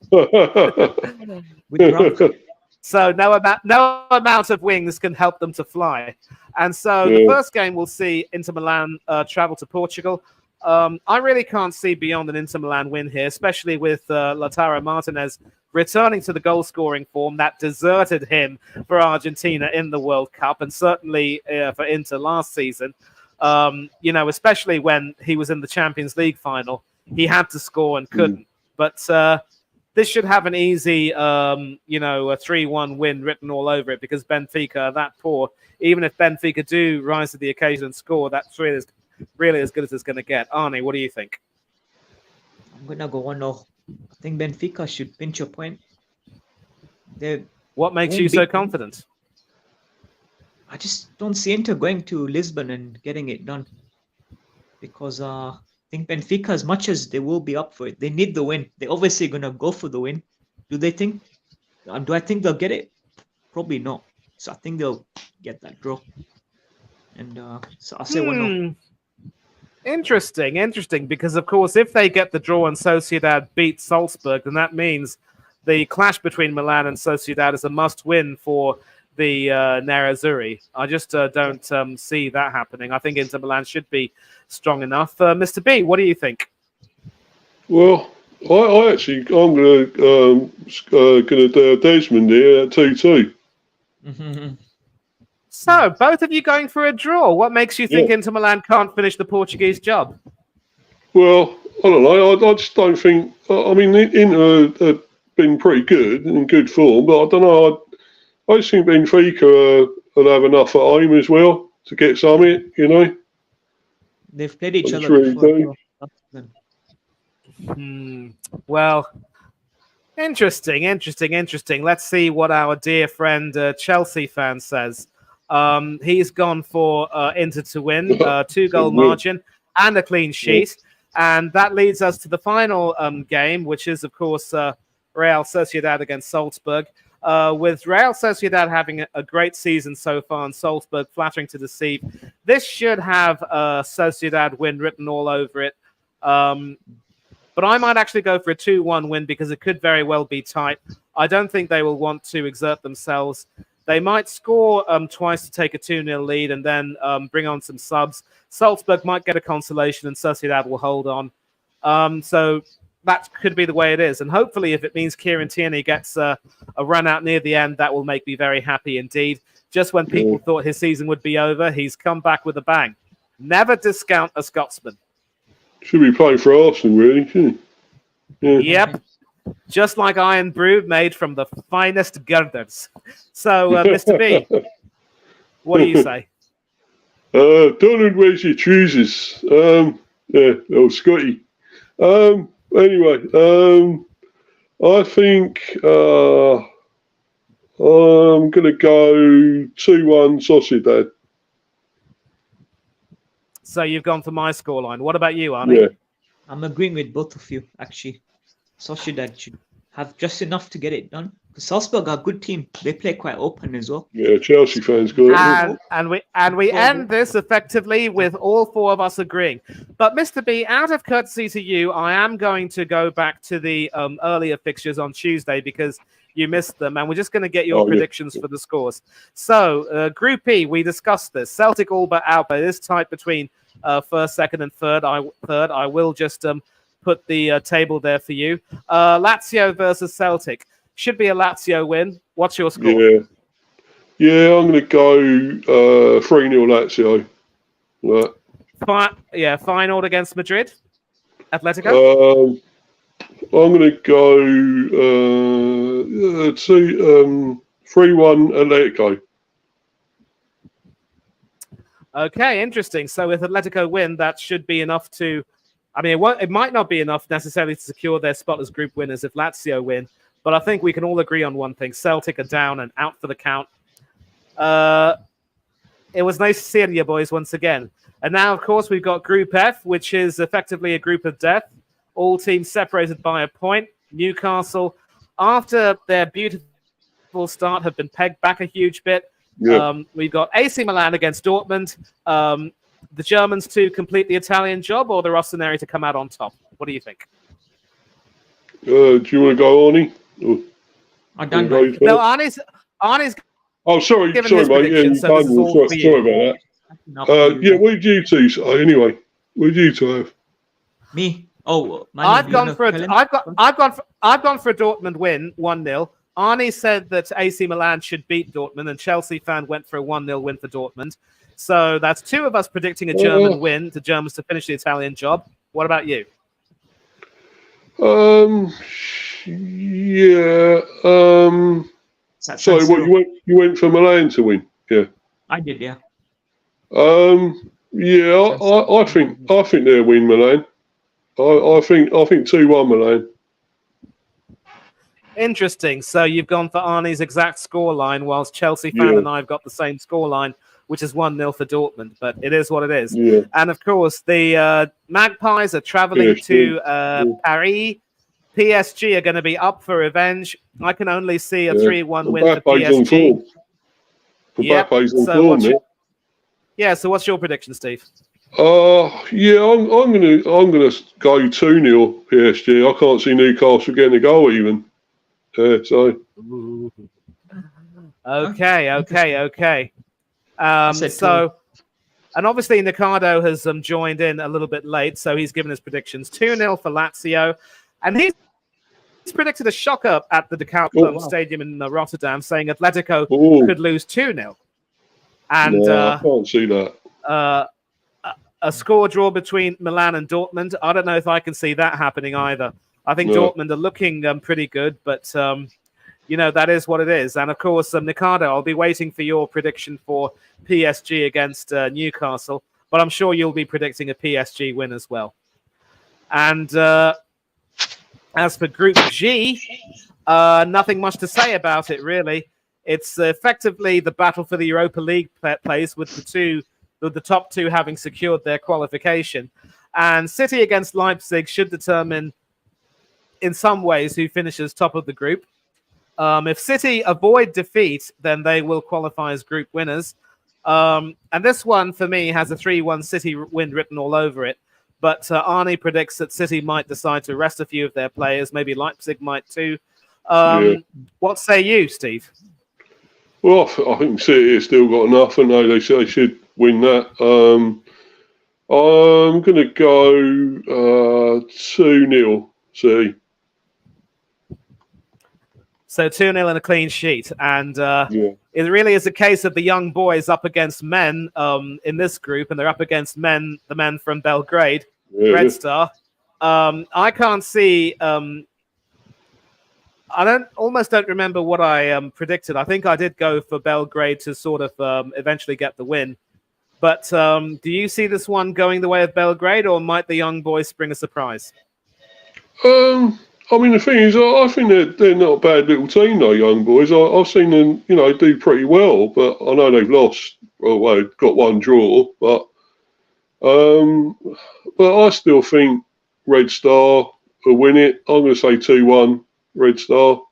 So no amount of wings can help them to fly. And so the first game we'll see Inter Milan travel to Portugal. I really can't see beyond an Inter Milan win here, especially with Lautaro Martinez returning to the goal-scoring form that deserted him for Argentina in the World Cup, and certainly for Inter last season. Especially when he was in the Champions League final, he had to score and couldn't. But this should have an easy, a 3-1 win written all over it, because Benfica are that poor. Even if Benfica do rise to the occasion and score, that's really as good as it's going to get. Arnie, what do you think? I'm going to go 1-0. I think Benfica should pinch a point. What makes you so confident? I just don't see Inter going to Lisbon and getting it done, because think Benfica, as much as they will be up for it, they need the win. They're obviously going to go for the win. Do they think? Do I think they'll get it? Probably not. So I think they'll get that draw. And so I'll say 1-0. Interesting. Because, of course, if they get the draw and Sociedad beat Salzburg, then that means the clash between Milan and Sociedad is a must-win for the Nerazzurri. I just don't see that happening. I think Inter Milan should be strong enough. Mr. B, what do you think? Well, I'm going to do Desmond here at 2-2. So, both of you going for a draw. What makes you think Inter Milan can't finish the Portuguese job? Well, I don't know. I just don't think... I mean, Inter have been pretty good, in good form, but I don't know. I just think Benfica will have enough at home as well to get something, you know? They've played each other before. Well, interesting. Let's see what our dear friend Chelsea fan says. He's gone for Inter to win, 2-goal margin and a clean sheet. And that leads us to the final game, which is, of course, Real Sociedad against Salzburg. With Real Sociedad having a great season so far and Salzburg flattering to deceive, this should have a Sociedad win written all over it. But I might actually go for a 2-1 win because it could very well be tight. I don't think they will want to exert themselves. They might score twice to take a 2-0 lead and then bring on some subs. Salzburg might get a consolation and Sociedad will hold on. So that could be the way it is. And hopefully, if it means Kieran Tierney gets a run out near the end, that will make me very happy indeed. Just when people thought his season would be over, he's come back with a bang. Never discount a Scotsman. Should be playing for Arsenal, really, shouldn't he? Yep. Just like Iron Brew made from the finest girders. So, Mr. B, what do you say? Donald wears your choosers. Scotty. Anyway, I think I'm going to go 2-1 Sociedad. So you've gone for my scoreline. What about you, Arnie? Yeah. I'm agreeing with both of you, actually. Sociedad should have just enough to get it done. Because Salzburg are a good team. They play quite open as well. Yeah, Chelsea fans good. And we end this effectively with all four of us agreeing. But Mr. B, out of courtesy to you, I am going to go back to the earlier fixtures on Tuesday because you missed them, and we're just going to get your predictions for the scores. So, Group E, we discussed this. Celtic all but out, but it is tight between first, second, and third. I will just put the table there for you. Lazio versus Celtic. Should be a Lazio win. What's your score? Yeah, I'm going to go 3-0 Lazio. Right. Final against Madrid. Atletico? I'm going to go 3-1 Atletico. Okay, interesting. So with Atletico win, that should be enough to... I mean, it might not be enough necessarily to secure their spot as group winners if Lazio win, but I think we can all agree on one thing. Celtic are down and out for the count. It was nice seeing you boys once again. And now, of course, we've got Group F, which is effectively a group of death. All teams separated by a point. Newcastle, after their beautiful start, have been pegged back a huge bit. Yep. We've got AC Milan against Dortmund. The Germans to complete the Italian job, or the Rossoneri to come out on top? What do you think? Do you want to go, Arnie? I don't know. No, Arnie's. Oh, sorry, mate. Yeah, sorry about that. What did you two say anyway? What did you two have? Me. Oh, I've gone for a Dortmund win, 1-0. Arnie said that AC Milan should beat Dortmund, and Chelsea fan went for a 1-0 win for Dortmund. So that's two of us predicting a German win, the Germans to finish the Italian job. What about you? Sorry, what you went for Milan to win? Yeah, I did. Yeah. I think they'll win Milan. I think 2-1 Milan. Interesting. So you've gone for Arnie's exact scoreline, whilst Chelsea fan and I've got the same scoreline, which is 1-0 for Dortmund, but it is what it is. Yeah. And of course, the Magpies are traveling to Paris. PSG are going to be up for revenge. I can only see a 3-1 win for PSG. So what's your prediction, Steve? Yeah, I'm gonna go 2-0 PSG. I can't see Newcastle getting a goal even. So. Okay. So, and obviously Nicardo has joined in a little bit late, so he's given his predictions. 2-0 for Lazio, and he's predicted a shocker at the DeKalb Stadium in Rotterdam, saying Atletico could lose 2-0. And I can't see that. A score draw between Milan and Dortmund. I don't know if I can see that happening either. I think Dortmund are looking pretty good, but that is what it is. And of course, Nicardo, I'll be waiting for your prediction for PSG against Newcastle, but I'm sure you'll be predicting a PSG win as well. And as for Group G, nothing much to say about it, really. It's effectively the battle for the Europa League place, with the top two having secured their qualification. And City against Leipzig should determine, in some ways, who finishes top of the group. If City avoid defeat, then they will qualify as group winners. And this one, for me, has a 3-1 City win written all over it. But Arnie predicts that City might decide to rest a few of their players. Maybe Leipzig might too. What say you, Steve? Well, I think City have still got enough, and they should win that. I'm going to go 2-0 City. So 2-0 and a clean sheet. And it really is a case of the young boys up against men in this group, and they're up against the men from Belgrade, Red Star. I can't see... I almost don't remember what I predicted. I think I did go for Belgrade to sort of eventually get the win. But do you see this one going the way of Belgrade, or might the young boys spring a surprise? I mean, the thing is, I think they're not a bad little team, though, young boys. I've seen them, do pretty well, but I know they've lost. Well, got one draw, but I still think Red Star will win it. I'm going to say 2-1 Red Star.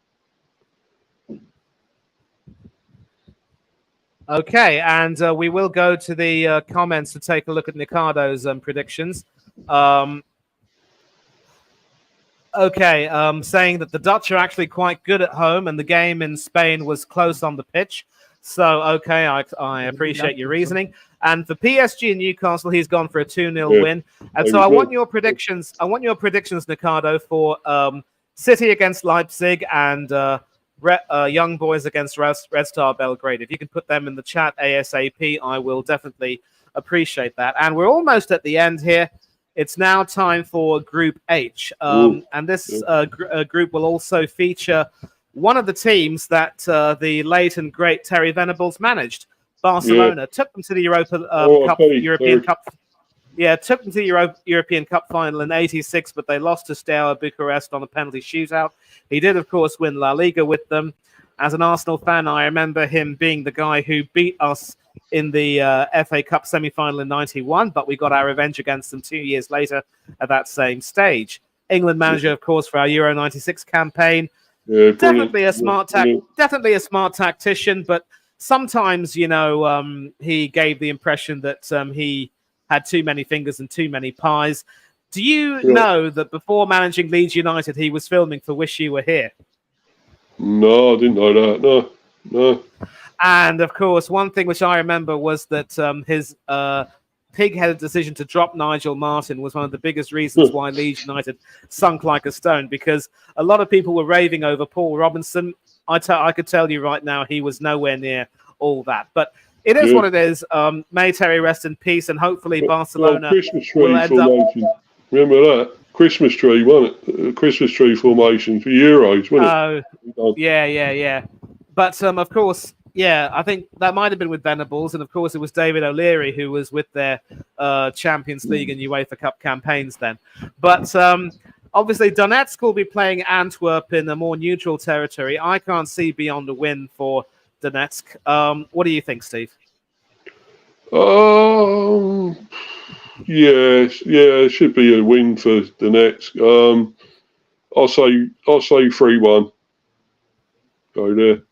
Okay, and we will go to the comments to take a look at Nicardo's predictions. Saying that the Dutch are actually quite good at home, and the game in Spain was close on the pitch. So, okay, I appreciate your reasoning. And for PSG and Newcastle, he's gone for a 2-0 win. And so I want your predictions. I want your predictions, Nicardo, for City against Leipzig and young boys against Red Star Belgrade. If you can put them in the chat ASAP, I will definitely appreciate that. And we're almost at the end here. It's now time for Group H. And this group will also feature one of the teams that the late and great Terry Venables managed. Barcelona took them to the European Cup. Yeah, took them to the European Cup final in '86, but they lost to Steaua Bucharest on a penalty shootout. He did, of course, win La Liga with them. As an Arsenal fan, I remember him being the guy who beat us in the FA Cup semi-final in '91, but we got our revenge against them 2 years later at that same stage. England manager, of course, for our Euro '96 campaign. Yeah, definitely a smart tactician, but sometimes, he gave the impression that he had too many fingers and too many pies. Do you know that before managing Leeds United, he was filming for Wish You Were Here? No, I didn't know that. No. And, of course, one thing which I remember was that his pig-headed decision to drop Nigel Martin was one of the biggest reasons why Leeds United sunk like a stone, because a lot of people were raving over Paul Robinson. I could tell you right now he was nowhere near all that. But it is what it is. May Terry rest in peace, and hopefully Barcelona will end up... Remember that? Christmas tree, wasn't it? Christmas tree formation for Euros, wasn't it? Yeah. But, of course... Yeah, I think that might have been with Venables, and of course it was David O'Leary who was with their Champions League and UEFA Cup campaigns then. But obviously Donetsk will be playing Antwerp in a more neutral territory. I can't see beyond a win for Donetsk. What do you think, Steve? Yeah, it should be a win for the Nets. I'll say 3-1. Go there.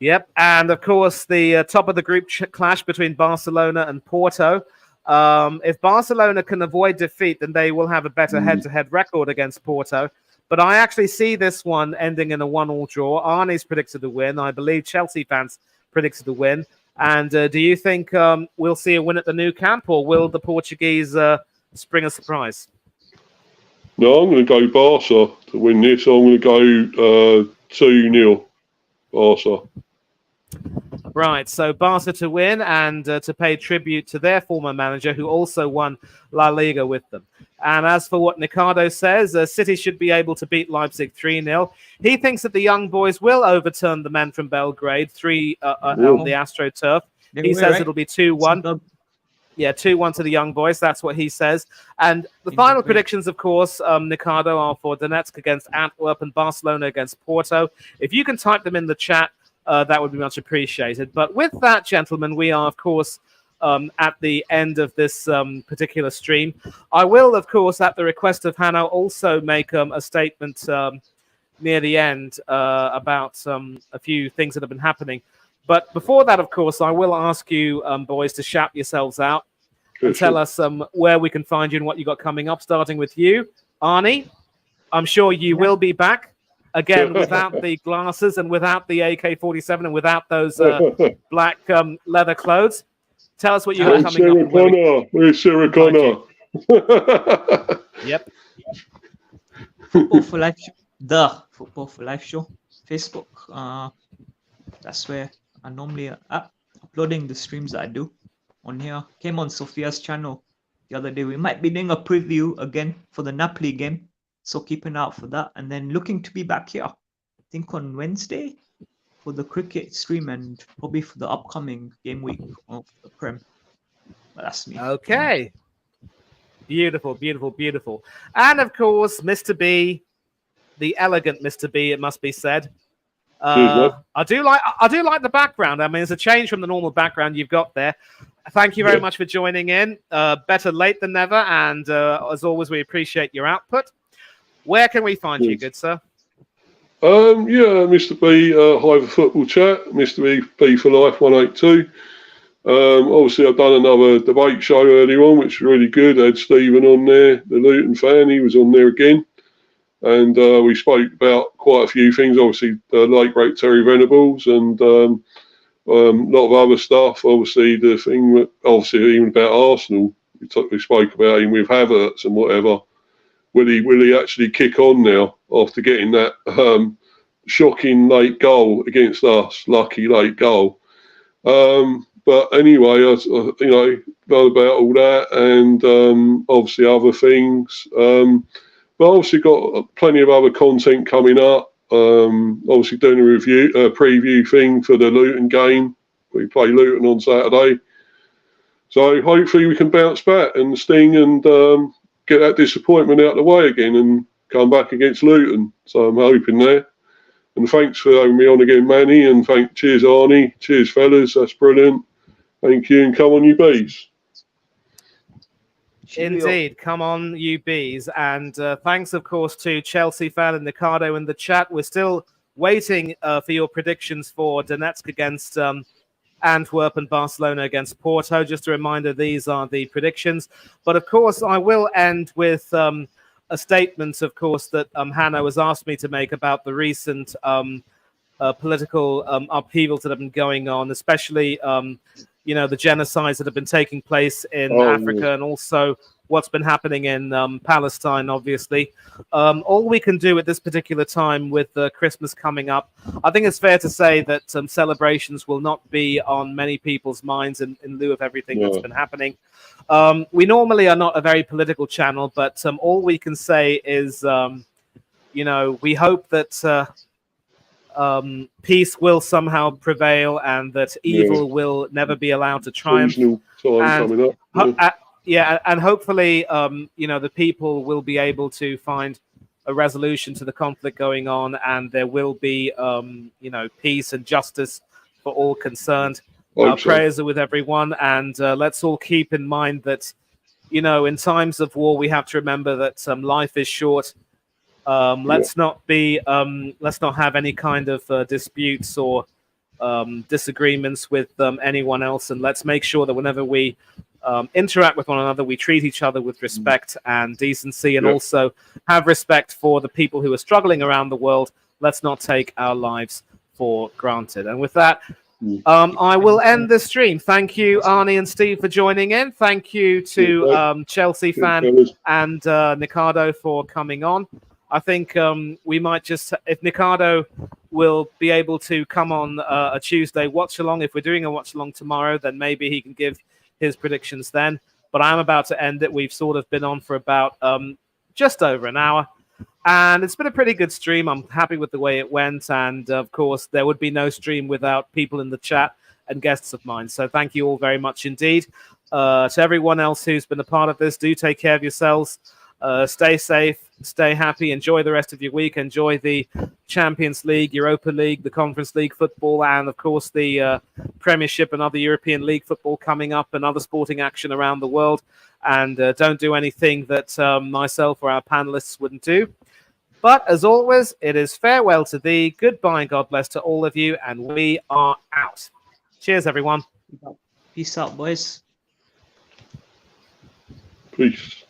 Yep, and of course the top of the group clash between Barcelona and Porto. If Barcelona can avoid defeat, then they will have a better head-to-head record against Porto. But I actually see this one ending in a 1-1 draw. Arnie's predicted a win. I believe Chelsea fans predicted a win. And do you think we'll see a win at the Nou Camp, or will the Portuguese spring a surprise? No, I'm going to go Barca to win this. I'm going to go 2-0 Barca. Right, so Barca to win and to pay tribute to their former manager who also won La Liga with them. And as for what Ricardo says, City should be able to beat Leipzig 3-0. He thinks that the young boys will overturn the men from Belgrade on the AstroTurf. He says it'll be 2-1. Yeah, 2-1 to the young boys. That's what he says. And the final predictions, of course, Ricardo, are for Donetsk against Antwerp and Barcelona against Porto. If you can type them in the chat, that would be much appreciated. But with that, gentlemen, we are, of course, at the end of this particular stream. I will, of course, at the request of Hanno, also make a statement near the end about a few things that have been happening. But before that, of course, I will ask you, boys, to shout yourselves out and tell us where we can find you and what you got coming up, starting with you. Arnie, I'm sure you will be back. Again, without the glasses and without the AK-47 and without those black leather clothes. Tell us what you got coming up. Where's Sarah Connor? Yep. Football for Life, the Football for Life show, Facebook. That's where I normally uploading the streams that I do on here. Came on Sophia's channel the other day. We might be doing a preview again for the Napoli game. So keep an eye out for that. And then looking to be back here, I think on Wednesday for the cricket stream and probably for the upcoming game week of the Prem. But that's me. Okay. Beautiful, beautiful, beautiful. And of course, Mr. B, the elegant Mr. B, it must be said. I do like the background. I mean, it's a change from the normal background you've got there. Thank you very much for joining in. Better late than never. And as always, we appreciate your output. Where can we find you, good sir? Mr. B, Hive Football Chat, Mr. B for Life 182. Obviously, I've done another debate show earlier on, which was really good. I had Stephen on there, the Luton fan. He was on there again. And we spoke about quite a few things. Obviously, the late great Terry Venables and a lot of other stuff. Obviously, the thing that, even about Arsenal, we spoke about him with Havertz and whatever. Will he actually kick on now after getting that shocking late goal against us? Lucky late goal. But anyway, gone about all that and obviously other things. But obviously got plenty of other content coming up. Obviously doing a preview thing for the Luton game. We play Luton on Saturday. So hopefully we can bounce back and sting and get that disappointment out of the way again and come back against Luton. So I'm hoping there. And thanks for having me on again, Manny. And cheers, Arnie. Cheers, fellas. That's brilliant. Thank you. And come on, you bees. Indeed. Come on, you bees. And thanks, of course, to Chelsea fan and Ricardo in the chat. We're still waiting for your predictions for Donetsk against Antwerp and Barcelona against Porto. Just a reminder, these are the predictions. But of course, I will end with a statement, of course, that Hanno has asked me to make about the recent political upheavals that have been going on, especially, the genocides that have been taking place in Africa and also what's been happening in Palestine, obviously. All we can do at this particular time with Christmas coming up, I think it's fair to say that celebrations will not be on many people's minds in lieu of everything that's been happening. We normally are not a very political channel, but all we can say is, we hope that peace will somehow prevail and that evil will never be allowed to triumph. And hopefully, the people will be able to find a resolution to the conflict going on, and there will be, peace and justice for all concerned. Our prayers are with everyone, and let's all keep in mind that, you know, in times of war, we have to remember that life is short. Let's not have any kind of disputes or disagreements with anyone else, and let's make sure that whenever we interact with one another, we treat each other with respect and decency, and also have respect for the people who are struggling around the world. Let's not take our lives for granted. And with that, I will end the stream. Thank you, Arnie and Steve, for joining in. Thank you to Chelsea fan and Nicardo for coming on. I think we might just, if Nicardo will be able to come on a Tuesday watch along, if we're doing a watch along tomorrow, then maybe he can give his predictions then. But I'm about to end it. We've sort of been on for about just over an hour. And it's been a pretty good stream. I'm happy with the way it went. And, of course, there would be no stream without people in the chat and guests of mine. So thank you all very much indeed. To everyone else who's been a part of this, do take care of yourselves. Stay safe, stay happy, enjoy the rest of your week. Enjoy the Champions League, Europa League, the Conference League football, and, of course, the Premiership and other European League football coming up and other sporting action around the world. And don't do anything that myself or our panelists wouldn't do. But as always, it is farewell to thee, goodbye and God bless to all of you, and we are out. Cheers, everyone. Peace out, boys. Peace.